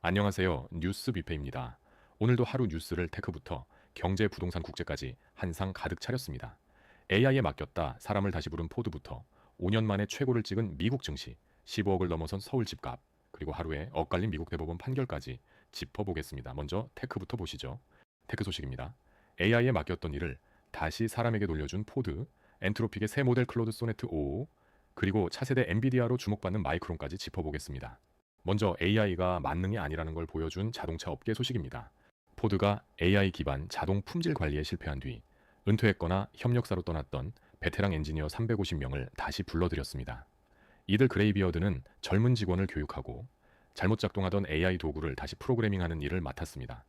안녕하세요. 뉴스 뷔페입니다. 오늘도 하루 뉴스를 테크부터 경제, 부동산, 국제까지 한 상 가득 차렸습니다. AI에 맡겼다 사람을 다시 부른 포드부터 5년 만에 최고를 찍은 미국 증시, 15억을 넘어선 서울 집값, 그리고 하루에 엇갈린 미국 대법원 판결까지 짚어보겠습니다. 먼저 테크부터 보시죠. 테크 소식입니다. AI에 맡겼던 일을 다시 사람에게 돌려준 포드, 엔트로픽의 새 모델 클로드 소네트 5, 그리고 차세대 엔비디아로 주목받는 마이크론까지 짚어보겠습니다. 먼저 AI가 만능이 아니라는 걸 보여준 자동차 업계 소식입니다. 포드가 AI 기반 자동 품질 관리에 실패한 뒤 은퇴했거나 협력사로 떠났던 베테랑 엔지니어 350명을 다시 불러들였습니다. 이들 그레이비어드는 젊은 직원을 교육하고 잘못 작동하던 AI 도구를 다시 프로그래밍하는 일을 맡았습니다.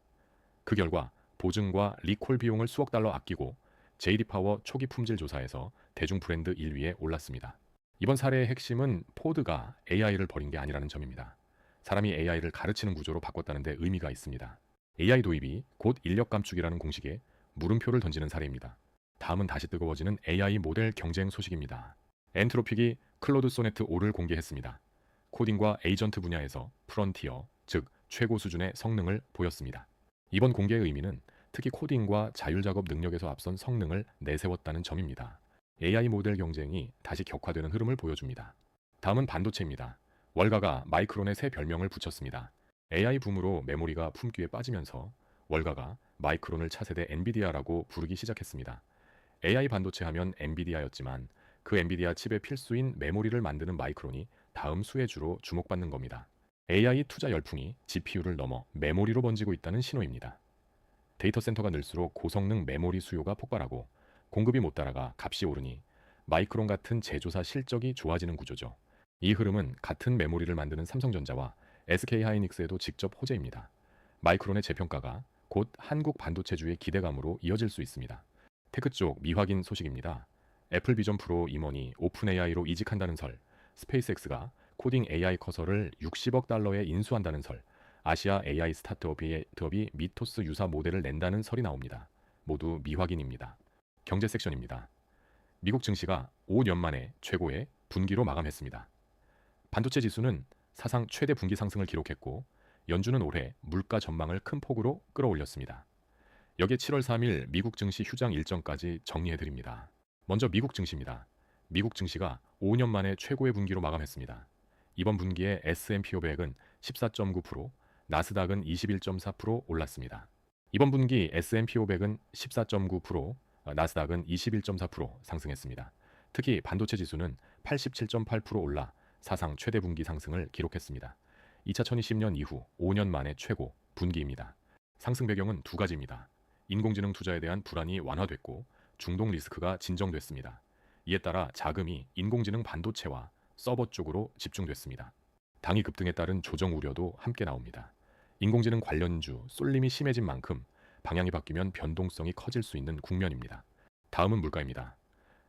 그 결과 보증과 리콜 비용을 수억 달러 아끼고 JD 파워 초기 품질 조사에서 대중 브랜드 1위에 올랐습니다. 이번 사례의 핵심은 포드가 AI를 버린 게 아니라는 점입니다. 사람이 AI를 가르치는 구조로 바꿨다는 데 의미가 있습니다. AI 도입이 곧 인력 감축이라는 공식에 물음표를 던지는 사례입니다. 다음은 다시 뜨거워지는 AI 모델 경쟁 소식입니다. 엔트로픽이 클로드 소네트 5를 공개했습니다. 코딩과 에이전트 분야에서 프론티어, 즉 최고 수준의 성능을 보였습니다. 이번 공개의 의미는 특히 코딩과 자율작업 능력에서 앞선 성능을 내세웠다는 점입니다. AI 모델 경쟁이 다시 격화되는 흐름을 보여줍니다. 다음은 반도체입니다. 월가가 마이크론의 새 별명을 붙였습니다. AI 붐으로 메모리가 품귀에 빠지면서 월가가 마이크론을 차세대 엔비디아라고 부르기 시작했습니다. AI 반도체 하면 엔비디아였지만 그 엔비디아 칩의 필수인 메모리를 만드는 마이크론이 다음 수혜주로 주목받는 겁니다. AI 투자 열풍이 GPU를 넘어 메모리로 번지고 있다는 신호입니다. 데이터 센터가 늘수록 고성능 메모리 수요가 폭발하고 공급이 못 따라가 값이 오르니 마이크론 같은 제조사 실적이 좋아지는 구조죠. 이 흐름은 같은 메모리를 만드는 삼성전자와 SK하이닉스에도 직접 호재입니다. 마이크론의 재평가가 곧 한국 반도체주의 기대감으로 이어질 수 있습니다. 테크 쪽 미확인 소식입니다. 애플 비전 프로 임원이 오픈 AI로 이직한다는 설, 스페이스X가 코딩 AI 커서를 60억 달러에 인수한다는 설, 아시아 AI 스타트업이 미토스 유사 모델을 낸다는 설이 나옵니다. 모두 미확인입니다. 경제 섹션입니다. 미국 증시가 5년 만에 최고의 분기로 마감했습니다. 반도체 지수는 사상 최대 분기 상승을 기록했고 연준은 올해 물가 전망을 큰 폭으로 끌어올렸습니다. 여기에 7월 3일 미국 증시 휴장 일정까지 정리해드립니다. 먼저 미국 증시입니다. 미국 증시가 5년 만에 최고의 분기로 마감했습니다. 이번 분기에 S&P 500은 14.9%, 나스닥은 21.4% 올랐습니다. 이번 분기 S&P 500은 14.9%, 나스닥은 21.4% 상승했습니다. 특히 반도체 지수는 87.8% 올라 사상 최대 분기 상승을 기록했습니다. 2020년 이후 5년 만에 최고 분기입니다. 상승 배경은 두 가지입니다. 인공지능 투자에 대한 불안이 완화됐고 중동 리스크가 진정됐습니다. 이에 따라 자금이 인공지능 반도체와 서버 쪽으로 집중됐습니다. 당이 급등에 따른 조정 우려도 함께 나옵니다. 인공지능 관련주 쏠림이 심해진 만큼 방향이 바뀌면 변동성이 커질 수 있는 국면입니다. 다음은 물가입니다.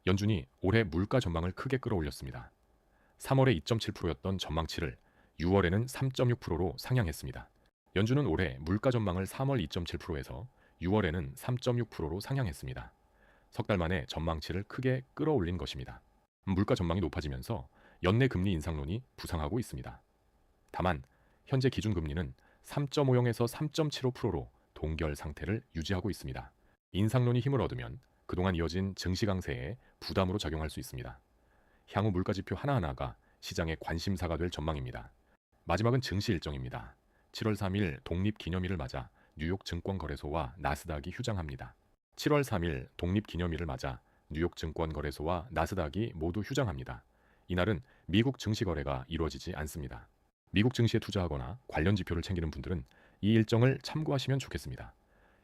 연준이 올해 물가 전망을 크게 끌어올렸습니다. 3월에 2.7%였던 전망치를 6월에는 3.6%로 상향했습니다. 연준은 올해 물가 전망을 3월 2.7%에서 6월에는 3.6%로 상향했습니다. 석 달 만에 전망치를 크게 끌어올린 것입니다. 물가 전망이 높아지면서 연내 금리 인상론이 부상하고 있습니다. 다만 현재 기준금리는 3.50에서 3.75%로 동결 상태를 유지하고 있습니다. 인상론이 힘을 얻으면 그동안 이어진 증시 강세에 부담으로 작용할 수 있습니다. 향후 물가지표 하나하나가 시장의 관심사가 될 전망입니다. 마지막은 증시 일정입니다. 7월 3일 독립기념일을 맞아 뉴욕 증권거래소와 나스닥이 휴장합니다. 7월 3일 독립기념일을 맞아 뉴욕 증권거래소와 나스닥이 모두 휴장합니다. 이날은 미국 증시 거래가 이루어지지 않습니다. 미국 증시에 투자하거나 관련 지표를 챙기는 분들은 이 일정을 참고하시면 좋겠습니다.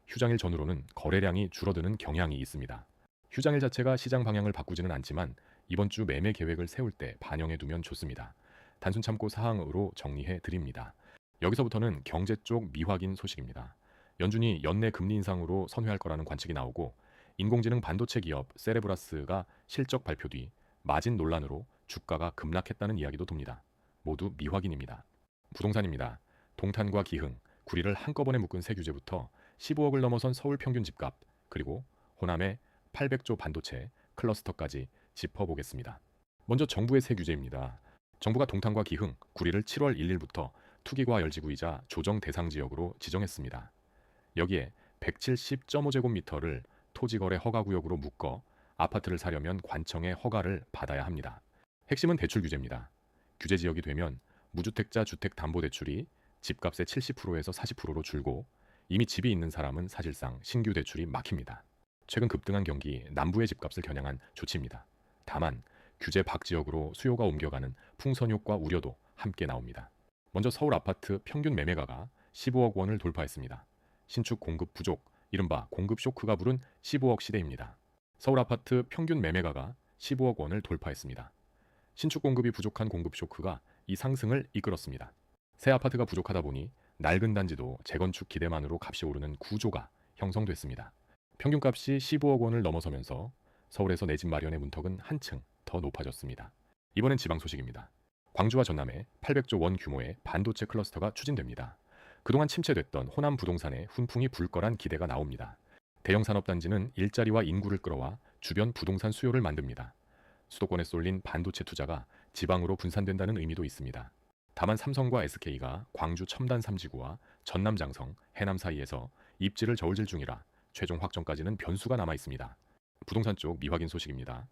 휴장일 전후로는 거래량이 줄어드는 경향이 있습니다. 휴장일 자체가 시장 방향을 바꾸지는 않지만 이번 주 매매 계획을 세울 때 반영해 두면 좋습니다. 단순 참고 사항으로 정리해 드립니다. 여기서부터는 경제 쪽 미확인 소식입니다. 연준이 연내 금리 인상으로 선회할 거라는 관측이 나오고 인공지능 반도체 기업 세레브라스가 실적 발표 뒤 마진 논란으로 주가가 급락했다는 이야기도 돕니다. 모두 미확인입니다. 부동산입니다. 동탄과 기흥, 구리를 한꺼번에 묶은 새 규제부터 15억을 넘어선 서울 평균 집값, 그리고 호남의 800조 반도체 클러스터까지 짚어보겠습니다. 먼저 정부의 새 규제입니다. 정부가 동탄과 기흥, 구리를 7월 1일부터 투기과 열지구이자 조정 대상 지역으로 지정했습니다. 여기에 170.5제곱미터를 토지거래 허가구역으로 묶어 아파트를 사려면 관청의 허가를 받아야 합니다. 핵심은 대출 규제입니다. 규제 지역이 되면 무주택자 주택담보대출이 집값의 70%에서 40%로 줄고 이미 집이 있는 사람은 사실상 신규 대출이 막힙니다. 최근 급등한 경기 남부의 집값을 겨냥한 조치입니다. 다만 규제 밖지역으로 수요가 옮겨가는 풍선 효과 우려도 함께 나옵니다. 먼저 서울 아파트 평균 매매가가 15억 원을 돌파했습니다. 신축 공급 부족, 이른바 공급 쇼크가 부른 15억 시대입니다. 서울 아파트 평균 매매가가 15억 원을 돌파했습니다. 신축 공급이 부족한 공급 쇼크가 이 상승을 이끌었습니다. 새 아파트가 부족하다 보니 낡은 단지도 재건축 기대만으로 값이 오르는 구조가 형성됐습니다. 평균값이 15억 원을 넘어서면서 서울에서 내 집 마련의 문턱은 한층 더 높아졌습니다. 이번엔 지방 소식입니다. 광주와 전남에 800조 원 규모의 반도체 클러스터가 추진됩니다. 그동안 침체됐던 호남 부동산에 훈풍이 불 거란 기대가 나옵니다. 대형 산업단지는 일자리와 인구를 끌어와 주변 부동산 수요를 만듭니다. 수도권에 쏠린 반도체 투자가 지방으로 분산된다는 의미도 있습니다. 다만 삼성과 SK가 광주 첨단 3지구와 전남 장성, 해남 사이에서 입지를 저울질 중이라 최종 확정까지는 변수가 남아 있습니다. 부동산 쪽 미확인 소식입니다.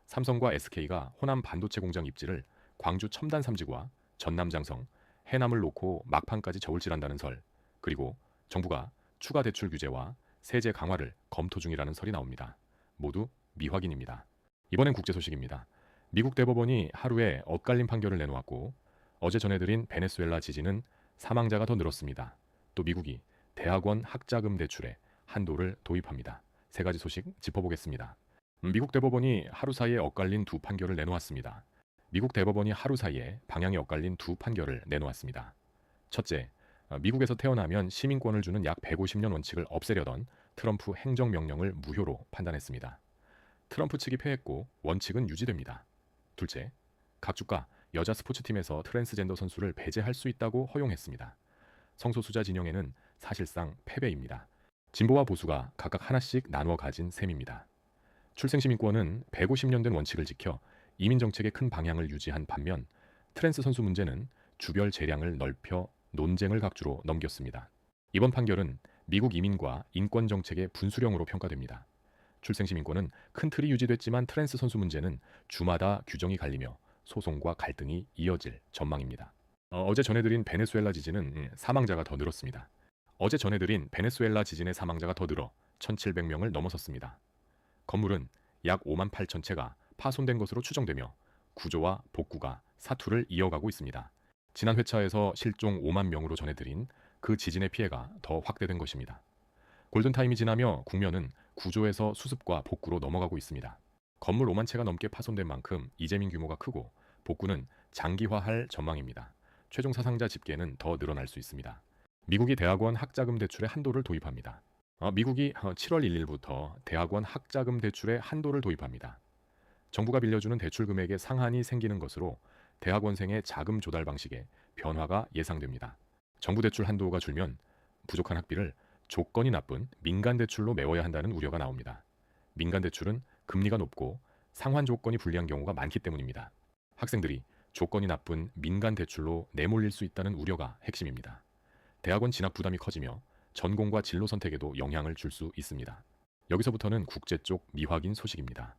삼성과 SK가 호남 반도체 공장 입지를 광주 첨단 3지구와 전남 장성, 해남을 놓고 막판까지 저울질한다는 설, 그리고 정부가 추가 대출 규제와 세제 강화를 검토 중이라는 설이 나옵니다. 모두 미확인입니다. 이번엔 국제 소식입니다. 미국 대법원이 하루에 엇갈린 판결을 내놓았고 어제 전해드린 베네수엘라 지진은 사망자가 더 늘었습니다. 또 미국이 대학원 학자금 대출에 한도를 도입합니다. 세 가지 소식 짚어보겠습니다. 미국 대법원이 하루 사이에 엇갈린 두 판결을 내놓았습니다. 미국 대법원이 하루 사이에 방향이 엇갈린 두 판결을 내놓았습니다. 첫째, 미국에서 태어나면 시민권을 주는 약 150년 원칙을 없애려던 트럼프 행정명령을 무효로 판단했습니다. 트럼프 측이 패했고 원칙은 유지됩니다. 둘째, 각 주가 여자 스포츠팀에서 트랜스젠더 선수를 배제할 수 있다고 허용했습니다. 성소수자 진영에는 사실상 패배입니다. 진보와 보수가 각각 하나씩 나누어 가진 셈입니다. 출생시민권은 150년 된 원칙을 지켜 이민정책의 큰 방향을 유지한 반면 트랜스 선수 문제는 주별 재량을 넓혀 논쟁을 각주로 넘겼습니다. 이번 판결은 미국 이민과 인권 정책의 분수령으로 평가됩니다. 출생시민권은 큰 틀이 유지됐지만 트랜스 선수 문제는 주마다 규정이 갈리며 소송과 갈등이 이어질 전망입니다. 어제 전해드린 베네수엘라 지진은 사망자가 더 늘었습니다. 어제 전해드린 베네수엘라 지진의 사망자가 더 늘어 1,700명을 넘어섰습니다. 건물은 약 5만 8천 채가 파손된 것으로 추정되며 구조와 복구가 사투를 이어가고 있습니다. 지난 회차에서 실종 5만 명으로 전해드린 그 지진의 피해가 더 확대된 것입니다. 골든타임이 지나며 국면은 구조에서 수습과 복구로 넘어가고 있습니다. 건물 5만 채가 넘게 파손된 만큼 이재민 규모가 크고 복구는 장기화할 전망입니다. 최종 사상자 집계는 더 늘어날 수 있습니다. 미국이 대학원 학자금 대출에 한도를 도입합니다. 미국이 7월 1일부터 대학원 학자금 대출에 한도를 도입합니다. 정부가 빌려주는 대출 금액의 상한이 생기는 것으로 대학원생의 자금 조달 방식에 변화가 예상됩니다. 정부 대출 한도가 줄면 부족한 학비를 조건이 나쁜 민간 대출로 메워야 한다는 우려가 나옵니다. 민간 대출은 금리가 높고 상환 조건이 불리한 경우가 많기 때문입니다. 학생들이 조건이 나쁜 민간 대출로 내몰릴 수 있다는 우려가 핵심입니다. 대학원 진학 부담이 커지며 전공과 진로 선택에도 영향을 줄 수 있습니다. 여기서부터는 국제 쪽 미확인 소식입니다.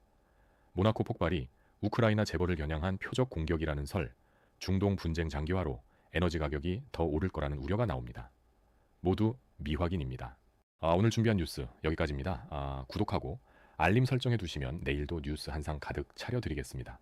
모나코 폭발이 우크라이나 재벌을 겨냥한 표적 공격이라는 설, 중동 분쟁 장기화로 에너지 가격이 더 오를 거라는 우려가 나옵니다. 모두 미확인입니다. 오늘 준비한 뉴스 여기까지입니다. 구독하고 알림 설정해 두시면 내일도 뉴스 한 상 가득 차려드리겠습니다.